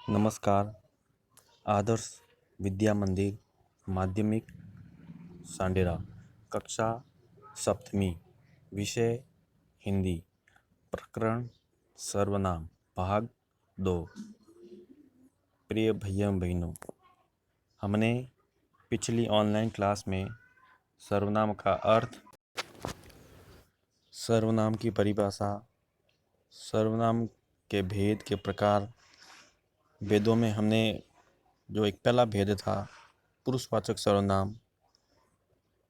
नमस्कार। आदर्श विद्या मंदिर माध्यमिक सांडेरा, कक्षा सप्तमी, विषय हिंदी, प्रकरण सर्वनाम, भाग 2। प्रिय भैया बहनों, हमने पिछली ऑनलाइन क्लास में सर्वनाम का अर्थ, सर्वनाम की परिभाषा, सर्वनाम के भेद के प्रकार, वेदों में हमने जो एक पहला भेद था पुरुषवाचक सर्वनाम,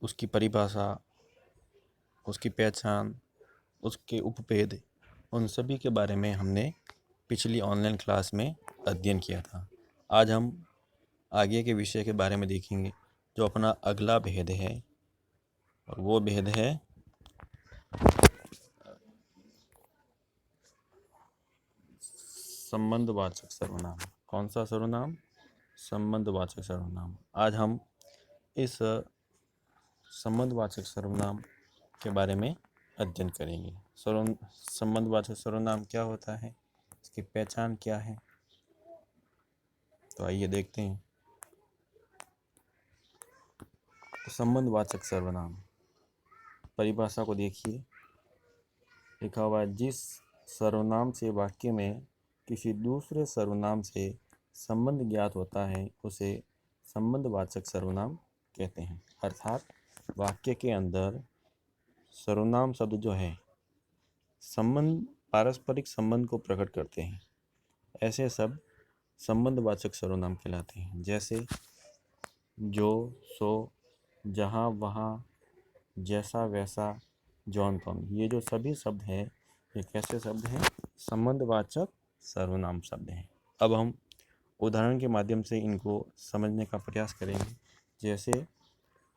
उसकी परिभाषा, उसकी पहचान, उसके उपभेद, उन सभी के बारे में हमने पिछली ऑनलाइन क्लास में अध्ययन किया था। आज हम आगे के विषय के बारे में देखेंगे जो अपना अगला भेद है, और वो भेद है संबंधवाचक सर्वनाम। कौन सा सर्वनाम? संबंधवाचक सर्वनाम। आज हम इस संबंधवाचक सर्वनाम के बारे में अध्ययन करेंगे। संबंधवाचक सर्वनाम क्या होता है, इसकी पहचान क्या है, तो आइए देखते हैं। तो संबंधवाचक सर्वनाम परिभाषा को देखिए, लिखा हुआ है, जिस सर्वनाम से वाक्य में किसी दूसरे सर्वनाम से संबंध ज्ञात होता है उसे संबंधवाचक सर्वनाम कहते हैं। अर्थात वाक्य के अंदर सर्वनाम शब्द जो है संबंध, पारस्परिक संबंध को प्रकट करते हैं, ऐसे शब्द संबंधवाचक सर्वनाम कहलाते हैं। जैसे जो, सो, जहाँ, वहाँ, जैसा, वैसा, जौन, तौन, ये जो सभी शब्द हैं ये कैसे शब्द हैं? संबंधवाचक सर्वनाम शब्द हैं। अब हम उदाहरण के माध्यम से इनको समझने का प्रयास करेंगे। जैसे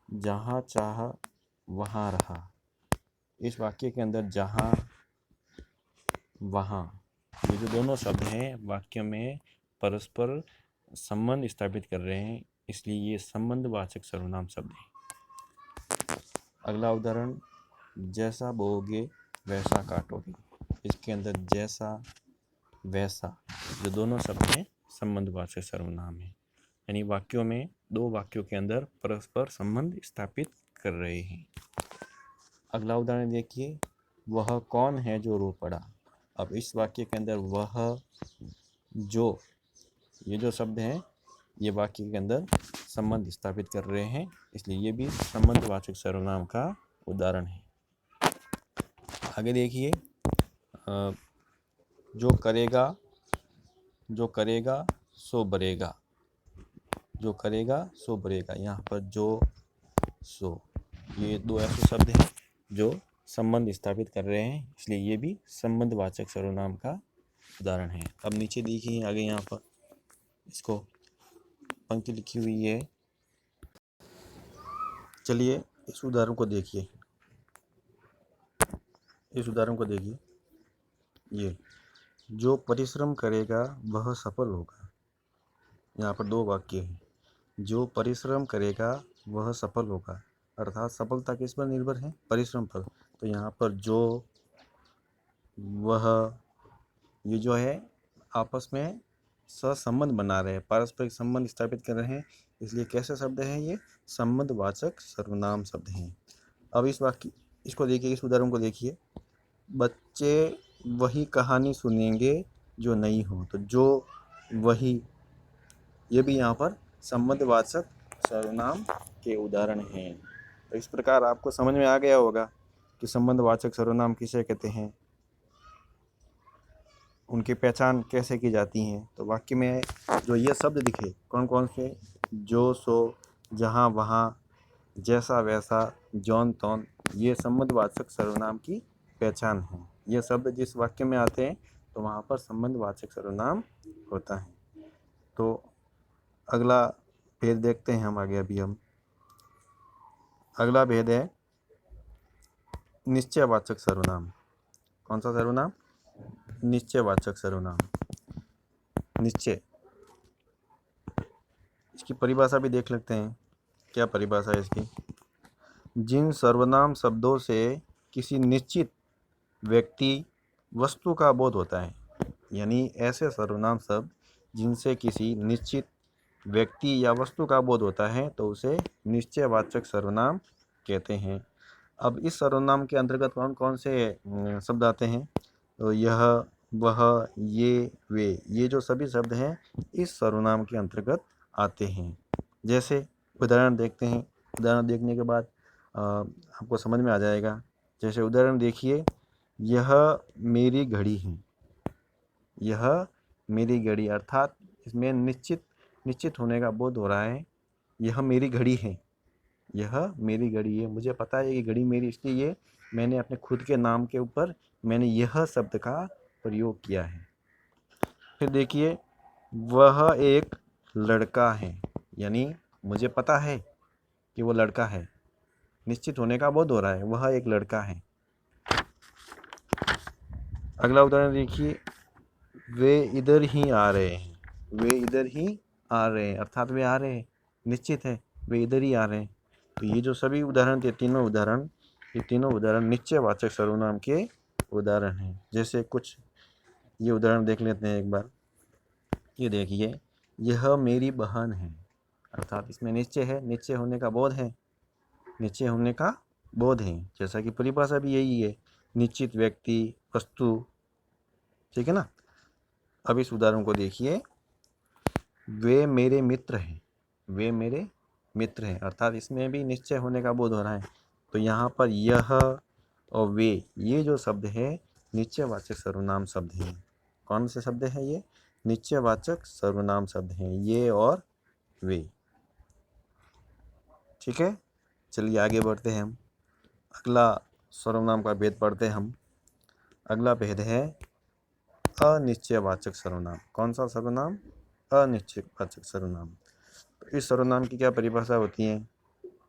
जहाँ चाह वहाँ रहा, इस वाक्य के अंदर जहाँ, वहाँ, ये जो दोनों शब्द हैं वाक्य में परस्पर संबंध स्थापित कर रहे हैं, इसलिए ये संबंधवाचक सर्वनाम शब्द हैं। अगला उदाहरण, जैसा बोओगे वैसा काटोगे, इसके अंदर जैसा, वैसा, जो दोनों शब्द हैं संबंधवाचक सर्वनाम है, यानी वाक्यों में, दो वाक्यों के अंदर परस्पर संबंध स्थापित कर रहे हैं। अगला उदाहरण देखिए, वह कौन है जो रो पड़ा। अब इस वाक्य के अंदर वह, जो, ये जो शब्द हैं ये वाक्य के अंदर संबंध स्थापित कर रहे हैं, इसलिए ये भी संबंधवाचक सर्वनाम का उदाहरण है। आगे देखिए, जो करेगा, जो करेगा सो बरेगा, जो करेगा सो बरेगा, यहाँ पर जो, सो, ये दो ऐसे शब्द हैं जो संबंध स्थापित कर रहे हैं, इसलिए ये भी संबंधवाचक सर्वनाम का उदाहरण है। अब नीचे देखिए, आगे यहाँ पर इसको पंक्ति लिखी हुई है, चलिए इस उदाहरण को देखिए। इस उदाहरण को देखिए, ये जो परिश्रम करेगा वह सफल होगा। यहाँ पर दो वाक्य हैं, जो परिश्रम करेगा वह सफल होगा, अर्थात सफलता किस पर निर्भर है? परिश्रम पर। तो यहाँ पर जो, वह, ये जो है आपस में सहसंबंध बना रहे हैं, पारस्परिक संबंध स्थापित कर रहे हैं, इसलिए कैसे शब्द हैं? ये संबंधवाचक सर्वनाम शब्द हैं। अब इस वाक्य, इसको देखिए, इस उदाहरण को देखिए, बच्चे वही कहानी सुनेंगे जो नई हो, तो जो, वही, ये भी यहाँ पर संबंधवाचक सर्वनाम के उदाहरण हैं। तो इस प्रकार आपको समझ में आ गया होगा कि संबंधवाचक सर्वनाम किसे कहते हैं, उनकी पहचान कैसे की जाती है। तो वाक्य में जो ये शब्द दिखे, कौन कौन से? जो, सो, जहाँ, वहाँ, जैसा, वैसा, जौन, तौन, ये संबंधवाचक सर्वनाम की पहचान है। ये शब्द जिस वाक्य में आते हैं तो वहाँ पर संबंधवाचक सर्वनाम होता है। तो अगला भेद देखते हैं हम आगे। अभी हम अगला भेद है निश्चयवाचक सर्वनाम। कौन सा सर्वनाम? निश्चयवाचक सर्वनाम। निश्चय, इसकी परिभाषा भी देख लेते हैं। क्या परिभाषा है इसकी? जिन सर्वनाम शब्दों से किसी निश्चित व्यक्ति, वस्तु का बोध होता है, यानी ऐसे सर्वनाम शब्द जिनसे किसी निश्चित व्यक्ति या वस्तु का बोध होता है तो उसे निश्चयवाचक सर्वनाम कहते हैं। अब इस सर्वनाम के अंतर्गत कौन कौन से शब्द आते हैं? तो यह, वह, ये जो सभी शब्द हैं इस सर्वनाम के अंतर्गत आते हैं। जैसे उदाहरण देखते हैं। उदाहरण देखने के बाद आपको समझ में आ जाएगा। जैसे उदाहरण देखिए, यह मेरी घड़ी है। यह मेरी घड़ी, अर्थात इसमें निश्चित होने का बोध हो रहा है। यह मेरी घड़ी है। यह मेरी घड़ी है। मुझे पता है कि घड़ी मेरी, इसलिए मैंने अपने खुद के नाम के ऊपर मैंने यह शब्द का प्रयोग किया है। फिर देखिए, वह एक लड़का है, यानी मुझे पता है कि वो लड़का है। निश्चित होने का बोध हो रहा है, वह एक लड़का है। अगला उदाहरण देखिए, वे इधर ही आ रहे हैं। वे इधर ही आ रहे हैं, अर्थात वे आ रहे हैं, निश्चित है, वे इधर ही आ रहे हैं। तो ये जो सभी उदाहरण थे, ये तीनों उदाहरण निश्चयवाचक सर्वनाम के उदाहरण हैं। जैसे कुछ ये उदाहरण देख लेते हैं एक बार। ये देखिए, यह मेरी बहन है, अर्थात इसमें निश्चय है, निश्चय होने का बोध है, निश्चय होने का बोध है। जैसा कि परिभाषा भी यही है, निश्चित व्यक्ति, वस्तु, ठीक है ना। अब इस उदाहरण को देखिए, वे मेरे मित्र हैं। वे मेरे मित्र हैं, अर्थात इसमें भी निश्चय होने का बोध हो रहा है। तो यहाँ पर यह और वे, ये जो शब्द है निश्चयवाचक सर्वनाम शब्द हैं। कौन से शब्द हैं ये? निश्चयवाचक सर्वनाम शब्द हैं, ये और वे। ठीक है, चलिए आगे बढ़ते हैं हम। अगला सर्वनाम का भेद पढ़ते हैं हम। अगला भेद है अनिश्चयवाचक सर्वनाम। कौन सा सर्वनाम? अनिश्चयवाचक सर्वनाम। तो इस सर्वनाम की क्या परिभाषा होती है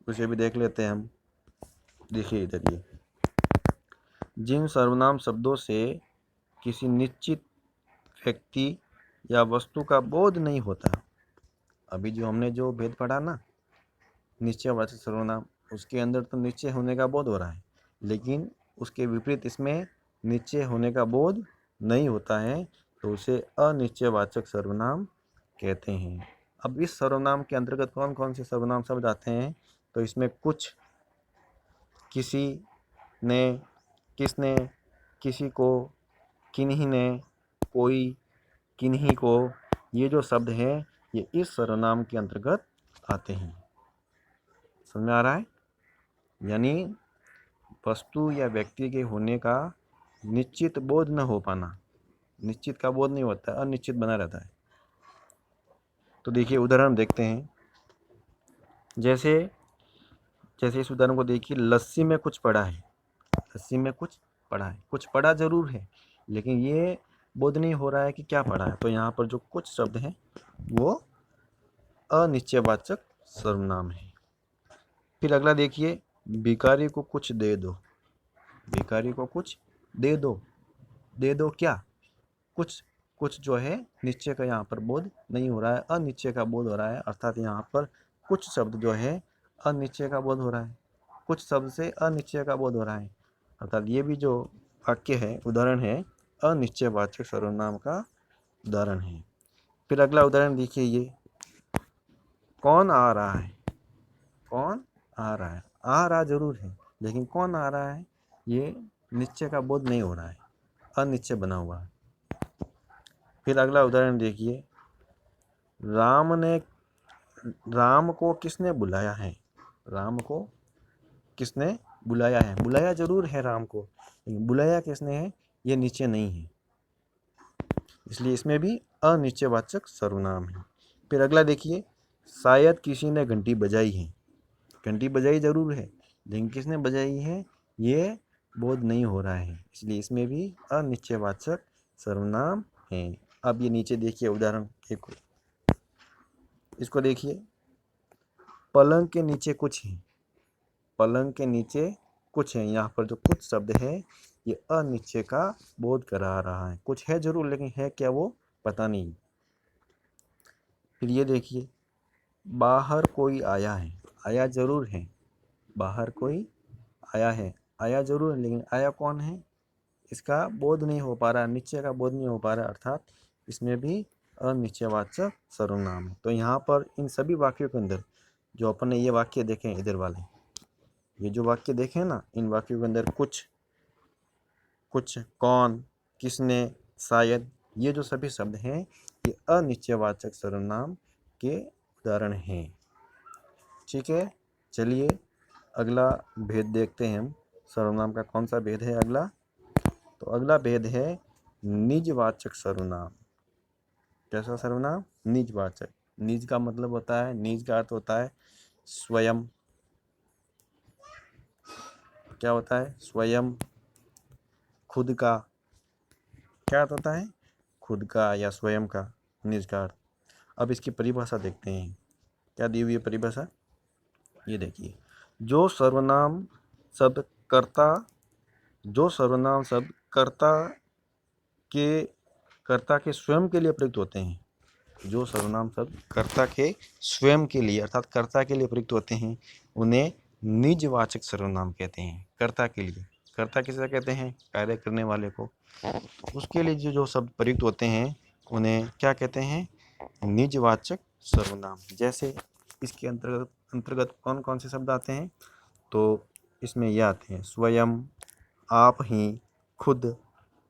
उसे भी देख लेते हैं हम। देखिए इधर, ये जिन सर्वनाम शब्दों से किसी निश्चित व्यक्ति या वस्तु का बोध नहीं होता। अभी जो हमने जो भेद पढ़ा ना, निश्चयवाचक सर्वनाम, उसके अंदर तो निश्चय होने का बोध हो रहा है, लेकिन उसके विपरीत इसमें निश्चय होने का बोध नहीं होता है, तो उसे अनिश्चयवाचक सर्वनाम कहते हैं। अब इस सर्वनाम के अंतर्गत कौन कौन से सर्वनाम शब्द आते हैं? तो इसमें कुछ, किसी ने, किसने, किसी को, किन्हीं ने, कोई, किन्हीं को, ये जो शब्द हैं ये इस सर्वनाम के अंतर्गत आते हैं। समझ में आ रहा है? यानी वस्तु या व्यक्ति के होने का निश्चित बोध न हो पाना, निश्चित का बोध नहीं होता, अनिश्चित बना रहता है। तो देखिए उदाहरण देखते हैं। जैसे इस उदाहरण को देखिए, लस्सी में कुछ पड़ा है। लस्सी में कुछ पड़ा है, कुछ पड़ा जरूर है, लेकिन ये बोध नहीं हो रहा है कि क्या पड़ा है। तो यहाँ पर जो कुछ शब्द हैं वो अनिश्चयवाचक सर्वनाम है। फिर अगला देखिए, भिखारी को कुछ दे दो। भिखारी को कुछ दे दो। दे दो क्या? कुछ। कुछ जो है निश्चय का यहाँ पर बोध नहीं हो रहा है, अनिश्चय का बोध हो रहा है, अर्थात यहाँ पर कुछ शब्द जो है अनिश्चय का बोध हो रहा है, कुछ शब्द से अनिश्चय का बोध हो रहा है, अर्थात ये भी जो वाक्य है, उदाहरण है, अनिश्चयवाचक सर्वनाम का उदाहरण है। फिर अगला उदाहरण देखिए, ये कौन आ रहा है। कौन आ रहा है, आ रहा जरूर है, लेकिन कौन आ रहा है ये निश्चय का बोध नहीं हो रहा है, अनिश्चय बना हुआ है। फिर अगला उदाहरण देखिए, राम को किसने बुलाया है। राम को किसने बुलाया है? बुलाया जरूर है राम को, लेकिन बुलाया किसने है ये निश्चय नहीं है, इसलिए इसमें भी अनिश्चयवाचक सर्वनाम है। फिर अगला देखिए, शायद किसी ने घंटी बजाई है। घंटी बजाई जरूर है, लेकिन किसने बजाई है ये बोध नहीं हो रहा है, इसलिए इसमें भी अनिश्चयवाचक सर्वनाम है। अब ये नीचे देखिए उदाहरण एक, इसको देखिए, पलंग के नीचे कुछ है। पलंग के नीचे कुछ है, यहाँ पर जो कुछ शब्द है ये अनिश्चय का बोध करा रहा है। कुछ है जरूर, लेकिन है क्या वो पता नहीं। फिर ये देखिए, बाहर कोई आया है। आया जरूर है, बाहर कोई आया है, आया जरूर है, लेकिन आया कौन है इसका बोध नहीं हो पा रहा, निश्चय का बोध नहीं हो पा रहा, अर्थात इसमें भी अनिश्चयवाचक सर्वनाम है। तो यहाँ पर इन सभी वाक्यों के अंदर जो अपन ने ये वाक्य देखे इधर वाले, ये जो वाक्य देखे ना, इन वाक्यों के अंदर कुछ, कौन, किसने, शायद, ये जो सभी शब्द हैं ये अनिश्चयवाचक सर्वनाम के उदाहरण हैं। ठीक है, चलिए अगला भेद देखते हैं हम। सर्वनाम का कौन सा भेद है अगला? तो अगला भेद है निजवाचक सर्वनाम। कैसा सर्वनाम? निजवाचक। निज का मतलब होता है, निज का अर्थ होता है स्वयं। क्या होता है? स्वयं, खुद का। क्या अर्थ होता है? खुद का या स्वयं का, निज का अर्थ। अब इसकी परिभाषा देखते हैं, क्या दी हुई है परिभाषा? ये देखिए, जो सर्वनाम शब्द कर्ता के स्वयं के लिए प्रयुक्त होते हैं, जो सर्वनाम शब्द कर्ता के स्वयं के लिए अर्थात कर्ता के लिए प्रयुक्त होते हैं, उन्हें निजवाचक सर्वनाम कहते हैं। कर्ता के लिए, कर्ता किसे कहते हैं? कार्य करने वाले को। उसके लिए जो शब्द प्रयुक्त होते हैं उन्हें क्या कहते हैं? निजवाचक सर्वनाम। जैसे इसके अंतर्गत कौन कौन से शब्द आते हैं? तो इसमें ये आते हैं स्वयं, आप ही, खुद,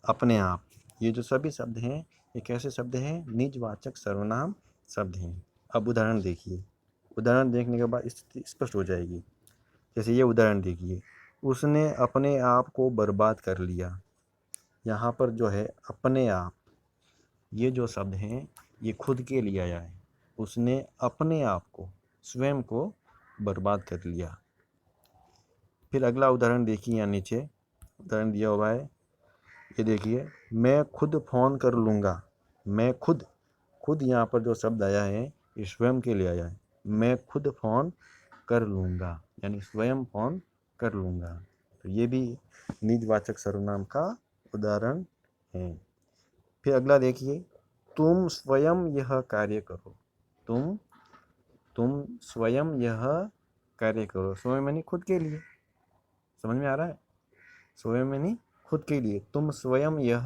अपने आप। ये जो सभी शब्द हैं ये कैसे शब्द हैं? निजवाचक सर्वनाम शब्द हैं। अब उदाहरण देखिए, उदाहरण देखने के बाद स्थिति स्पष्ट हो जाएगी। जैसे ये उदाहरण देखिए, उसने अपने आप को बर्बाद कर लिया। यहाँ पर जो है अपने आप, ये जो शब्द हैं ये खुद के लिए आया है। उसने अपने आप को, स्वयं को बर्बाद कर लिया। फिर अगला उदाहरण देखिए, यहाँ नीचे उदाहरण दिया हुआ है, ये देखिए, मैं खुद फ़ोन कर लूँगा। मैं खुद यहाँ पर जो शब्द आया है ये स्वयं के लिए आया है। मैं खुद फ़ोन कर लूँगा, यानी स्वयं फ़ोन कर लूँगा। तो ये भी निजवाचक सर्वनाम का उदाहरण है। फिर अगला देखिए, तुम स्वयं यह कार्य करो। तुम स्वयं यह कार्य करो। स्वयं यानी खुद के लिए। समझ में आ रहा है? स्वयं यानी खुद के लिए। तुम स्वयं यह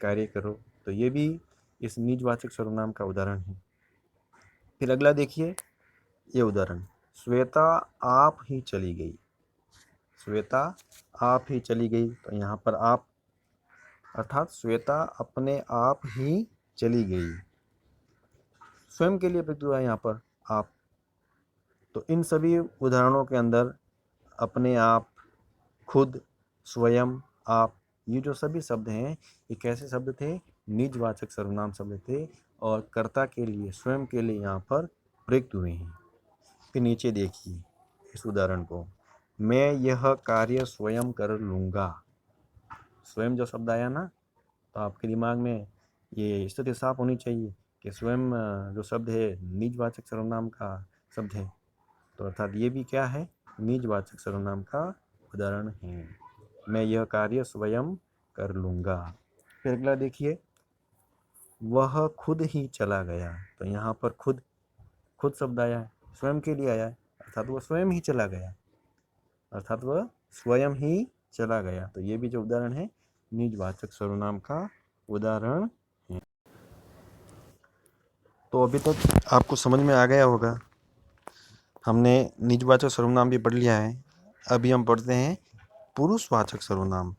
कार्य करो। तो ये भी इस निजवाचक सर्वनाम का उदाहरण है। फिर अगला देखिए, ये उदाहरण, श्वेता आप ही चली गई। श्वेता आप ही चली गई। तो यहाँ पर आप अर्थात श्वेता अपने आप ही चली गई। स्वयं के लिए प्रयुक्त हुआ है यहाँ पर आप। तो इन सभी उदाहरणों के अंदर अपने आप, खुद, स्वयं, आप, ये जो सभी शब्द हैं ये कैसे शब्द थे? निजवाचक सर्वनाम शब्द थे और कर्ता के लिए, स्वयं के लिए यहाँ पर प्रयुक्त हुए हैं। फिर नीचे देखिए इस उदाहरण को, मैं यह कार्य स्वयं कर लूँगा। स्वयं जो शब्द आया ना, तो आपके दिमाग में ये स्थिति साफ होनी चाहिए कि स्वयं जो शब्द है निजवाचक सर्वनाम का शब्द है। तो अर्थात ये भी क्या है? निजवाचक सर्वनाम का उदाहरण है। मैं यह कार्य स्वयं कर लूँगा। फिर अगला देखिए, वह खुद ही चला गया। तो यहाँ पर खुद शब्द आया है, स्वयं के लिए आया है, अर्थात वह स्वयं ही चला गया। तो ये भी जो उदाहरण है निजवाचक सर्वनाम का उदाहरण है। तो अभी तक आपको समझ में आ गया होगा। हमने निजवाचक सर्वनाम भी पढ़ लिया है। अभी हम पढ़ते हैं पुरुषवाचक सर्वनाम।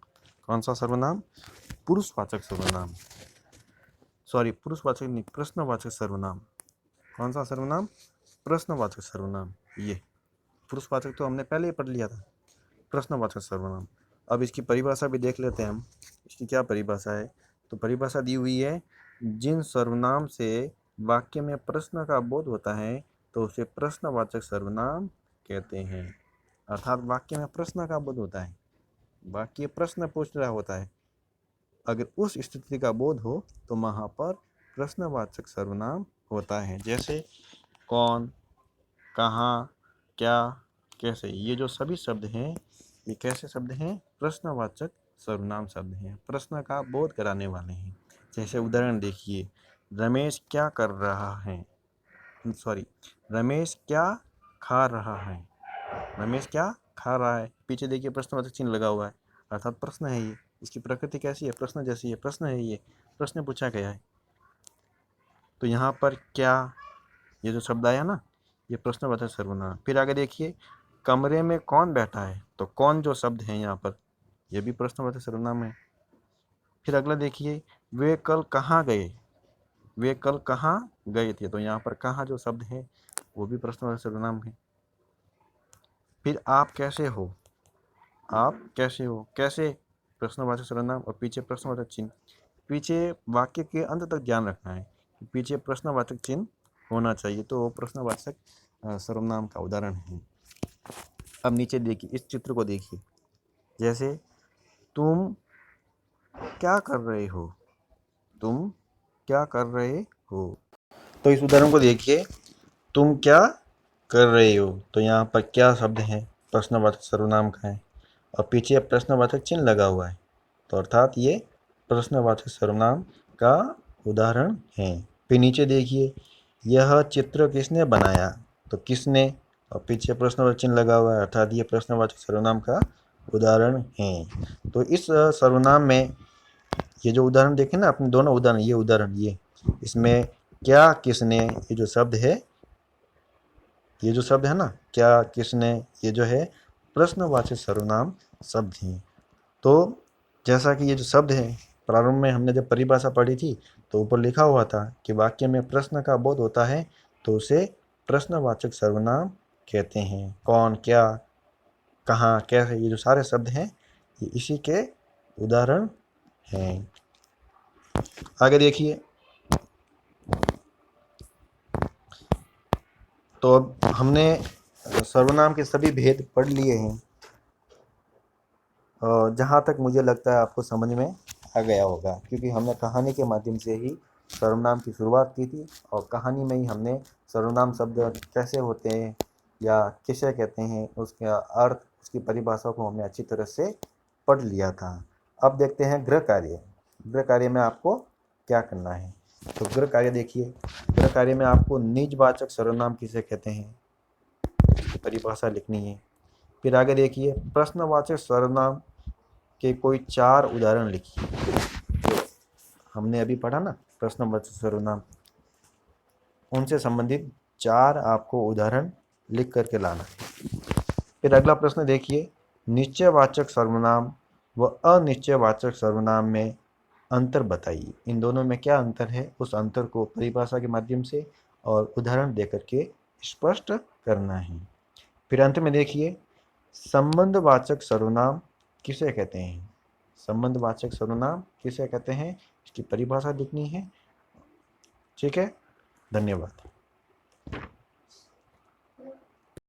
कौन सा सर्वनाम? पुरुषवाचक सर्वनाम। पुरुषवाचक नहीं, प्रश्नवाचक सर्वनाम। कौन सा सर्वनाम? प्रश्नवाचक सर्वनाम। ये पुरुषवाचक तो हमने पहले ही पढ़ लिया था। प्रश्नवाचक सर्वनाम। अब इसकी परिभाषा भी देख लेते हैं हम। इसकी क्या परिभाषा है? तो परिभाषा दी हुई है, जिन सर्वनाम से वाक्य में प्रश्न का बोध होता है तो उसे प्रश्नवाचक सर्वनाम कहते हैं। अर्थात वाक्य में प्रश्न का बोध होता है, वाक्य प्रश्न पूछ रहा होता है, अगर उस स्थिति का बोध हो तो वहाँ पर प्रश्नवाचक सर्वनाम होता है। जैसे कौन, कहाँ, क्या, कैसे, ये जो सभी शब्द हैं ये कैसे शब्द हैं? प्रश्नवाचक सर्वनाम शब्द हैं, प्रश्न का बोध कराने वाले हैं। जैसे उदाहरण देखिए, रमेश क्या कर रहा है? रमेश क्या खा रहा है? रमेश क्या खा रहा है? पीछे देखिए प्रश्नवाचक चिन्ह लगा हुआ है, अर्थात प्रश्न है ये। इसकी प्रकृति कैसी है? प्रश्न जैसी है, प्रश्न है ये, प्रश्न पूछा गया है। तो यहाँ पर क्या, ये जो शब्द आया ना, ये प्रश्नवाचक सर्वनाम। फिर आगे देखिए, कमरे में कौन बैठा है, तो कौन जो शब्द है यहाँ पर, ये भी प्रश्नवाचक सर्वनाम है। फिर अगला देखिए, वे कल कहाँ गए, वे कल कहाँ गए थे, तो यहाँ पर कहाँ जो शब्द है वो भी प्रश्नवाचक सर्वनाम है। फिर आप कैसे हो, आप कैसे हो, कैसे प्रश्नवाचक सर्वनाम और पीछे प्रश्नवाचक चिन्ह। पीछे वाक्य के अंत तक ध्यान रखना है कि पीछे प्रश्नवाचक चिन्ह होना चाहिए, तो वो प्रश्नवाचक सर्वनाम का उदाहरण है। अब नीचे देखिए, इस चित्र को देखिए, जैसे तुम क्या कर रहे हो, तुम क्या कर रहे हो, तो इस उदाहरण को देखिए, तुम क्या कर रहे हो, तो यहाँ पर क्या शब्द है, प्रश्नवाचक सर्वनाम का है और पीछे प्रश्नवाचक चिन्ह लगा हुआ है, तो अर्थात ये प्रश्नवाचक सर्वनाम का उदाहरण है। फिर नीचे देखिए, यह चित्र किसने बनाया, तो किसने और पीछे प्रश्नवाचक चिन्ह लगा हुआ है, अर्थात ये प्रश्नवाचक सर्वनाम का उदाहरण है। तो इस सर्वनाम में ये जो उदाहरण देखें ना, अपने दोनों उदाहरण, ये उदाहरण, ये इसमें क्या, किसने, ये जो शब्द है, ये जो शब्द है ना, क्या, किसने, ये जो है प्रश्नवाचक सर्वनाम शब्द हैं। तो जैसा कि ये जो शब्द है, प्रारंभ में हमने जब परिभाषा पढ़ी थी तो ऊपर लिखा हुआ था कि वाक्य में प्रश्न का बोध होता है तो उसे प्रश्नवाचक सर्वनाम कहते हैं। कौन, क्या, कहाँ, कैसे, ये जो सारे शब्द हैं ये इसी के उदाहरण हैं। आगे देखिए, तो अब हमने सर्वनाम के सभी भेद पढ़ लिए हैं, जहाँ तक मुझे लगता है आपको समझ में आ गया होगा, क्योंकि हमने कहानी के माध्यम से ही सर्वनाम की शुरुआत की थी और कहानी में ही हमने सर्वनाम शब्द कैसे होते हैं या किसे कहते हैं, उसका अर्थ, उसकी परिभाषा को हमने अच्छी तरह से पढ़ लिया था। अब देखते हैं गृह कार्य। गृह कार्य में आपको क्या करना है, तो गृह कार्य देखिए, गृह कार्य में आपको निजवाचक सर्वनाम किसे कहते हैं, परिभाषा लिखनी है। फिर आगे देखिए, प्रश्नवाचक सर्वनाम के कोई 4 उदाहरण लिखिए। जो हमने अभी पढ़ा ना प्रश्नवाचक सर्वनाम, उनसे संबंधित 4 आपको उदाहरण लिख करके लाना है। फिर अगला प्रश्न देखिए, निश्चयवाचक सर्वनाम व अनिश्चयवाचक सर्वनाम में अंतर बताइए। इन दोनों में क्या अंतर है, उस अंतर को परिभाषा के माध्यम से और उदाहरण देकर के स्पष्ट करना है। फिर अंत में देखिए, संबंधवाचक सर्वनाम किसे कहते हैं, संबंधवाचक सर्वनाम किसे कहते हैं, इसकी परिभाषा लिखनी है। ठीक है, धन्यवाद।